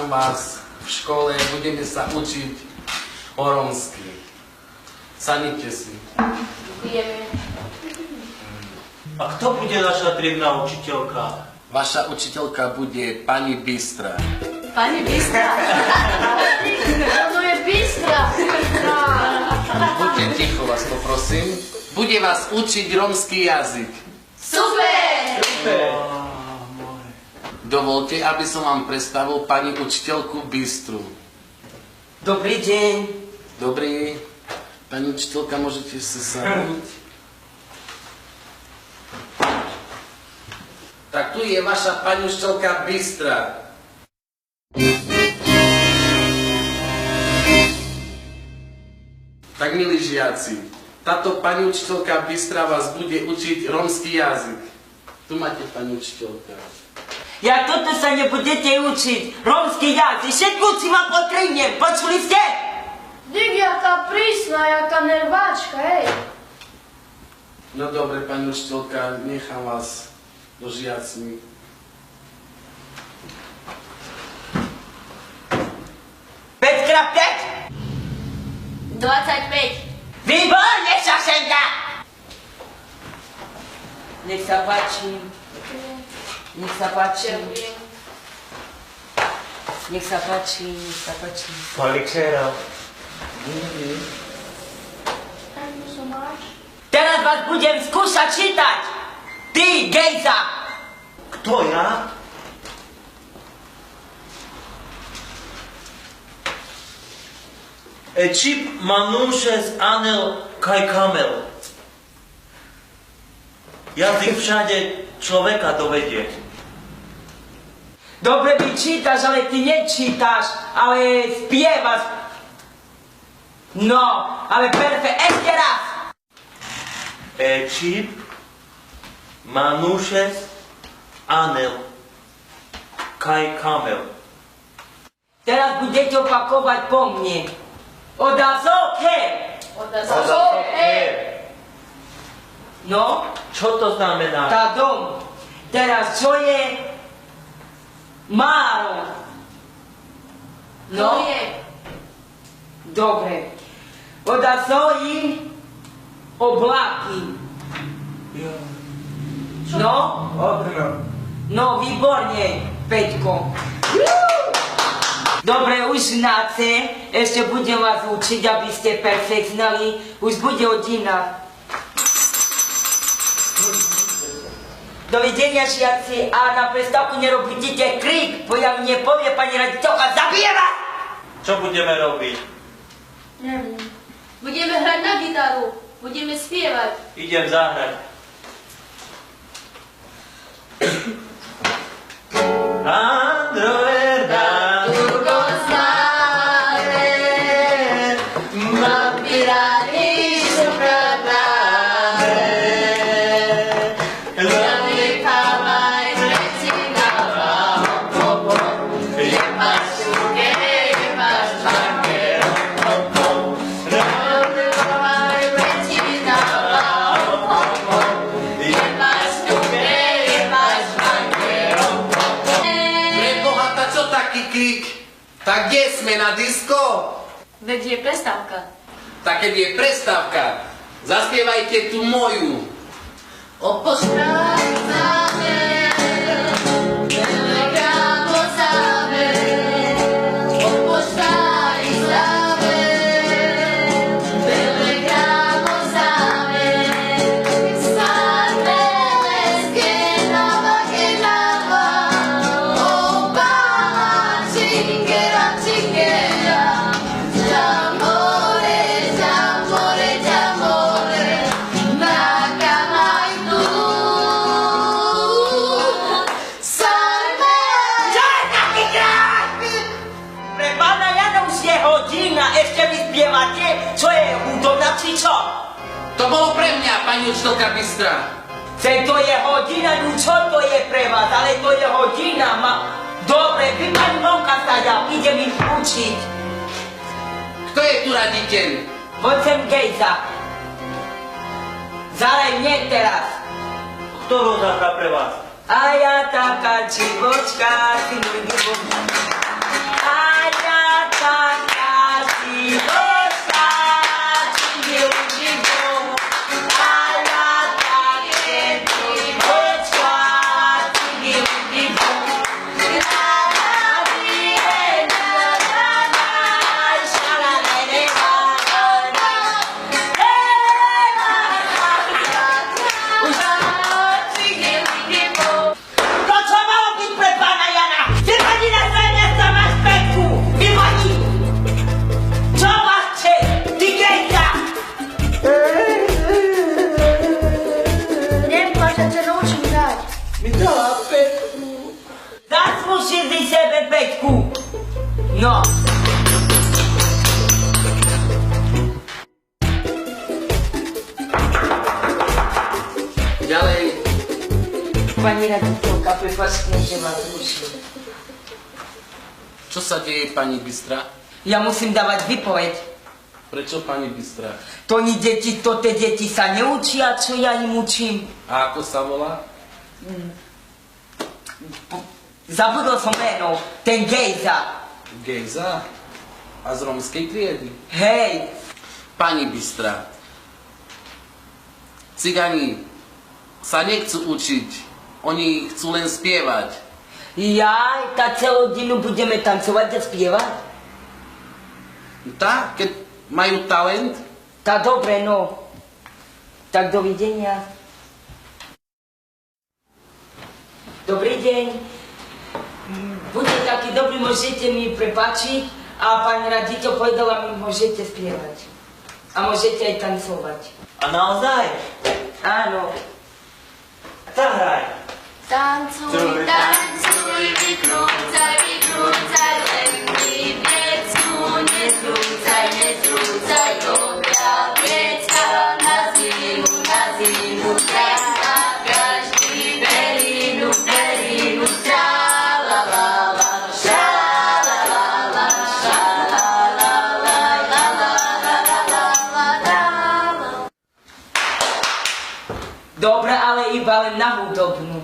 vítam vás v škole, budeme sa učiť o romsky. Sadnite si. Ďakujeme. A kto bude naša triedna učiteľka? Vaša učiteľka bude pani Bystra. Pani Bystra. To je Bystra. Buďte ticho, vás poprosím. Bude vás učiť romský jazyk. Super! Dovolte, aby som vám predstavil pani učiteľku Bystru. Dobrý deň. Dobrý. Pani učiteľka, môžete sa sadnúť. Tak tu je vaša pani učiteľka Bystra. Tak, milí žiaci, táto pani učiteľka Bystra vás bude učiť romský jazyk. Tu máte pani učiteľka. Ja toto sa nebudete učiť. Rómsky jazyk. Všetko si ma potrhnem. Počuli ste? Dík, jaká prísna, jaká nerváčka, hej. No dobre, pani učiteľka, nechám vás do žiacmi. Krát 5? 25. Výborne, Šašenka! Nech sa páči. Nech sa páči. Nech sa páči, nech sa páči. Poličero. Teraz vás budem skúšať čítať. Ty, Gejza. Kto ja? Čip manúše z anel kaj kamel. Jazyk všade človeka dovedie. Dobre mi čítaš, ale ty nečítaš, ale spievaš. No, ale perfekt, ešte raz. Čip manúše z anel kaj kamel. Teraz budete opakovať po mne. Odazoke. No, Čo to znamená? tá dom. Teraz čo je máro? No, dobre. Odazoji oblaky. No, no, výborne, Peťko. Dobre, už znáte, ešte budem vás učiť, aby ste perfekt znali. Už bude hodina. Dovidenia, žiaci, a na prestávku nerobíte krik, bo ja mne povie pani raditeľka, zabije vás! Čo budeme robiť? Neviem. Budeme hrať na gitaru. Budeme spievať. Idem zahrať. Androverda. Tak kde sme, na disko? Veď je prestávka. Tak keď je prestávka, zaspievajte tú moju. Čo je hudobná, či čo? To bolo pre mňa, pani učiteľka Bystra. To je hodina, no čo to je pre vás, ale to je hodina, Dobre, vy pani vonka stáďa, idem ich učiť. Kto je tu raditeľ? Poď sem, Gejza. Zaraj mne teraz. Kto rozahra pre vás? A ja taká čivočka, ty môj riaditeľka, prepáčte, že vás ruším. Čo sa deje, pani Bystra? Ja musím dávať výpoveď. Prečo, pani Bystra? To tie deti sa neučia, čo ja im učím. A ako sa volá? Zabudol som meno, ten Gejza. Gejza? A z romskej triedy? Hej, Pani Bystra, cigani sa nechcú učiť, oni chcú len spievať. jaj, tá celú hodinu budeme tancovať a spievať? Tak, keď majú talent, Tá dobre, no. Tak dovidenia. Dobrý deň. Bude taký dobrý, môžete mi prepáčiť a pani raditeľ povedala mi, môžete spievať. A môžete aj tancovať. A naozaj? Áno. Tak hraj. Tancuj, tancuj, vykrúcaj, vykrúcaj, len mi vecku, nezrúcaj, nezrúcaj, dobrá vecka, na zimu, trá, každý perinu, perinu, šalalala, šalalala, šalalala, lalalala. Dobre, ale iba len na hudobnú.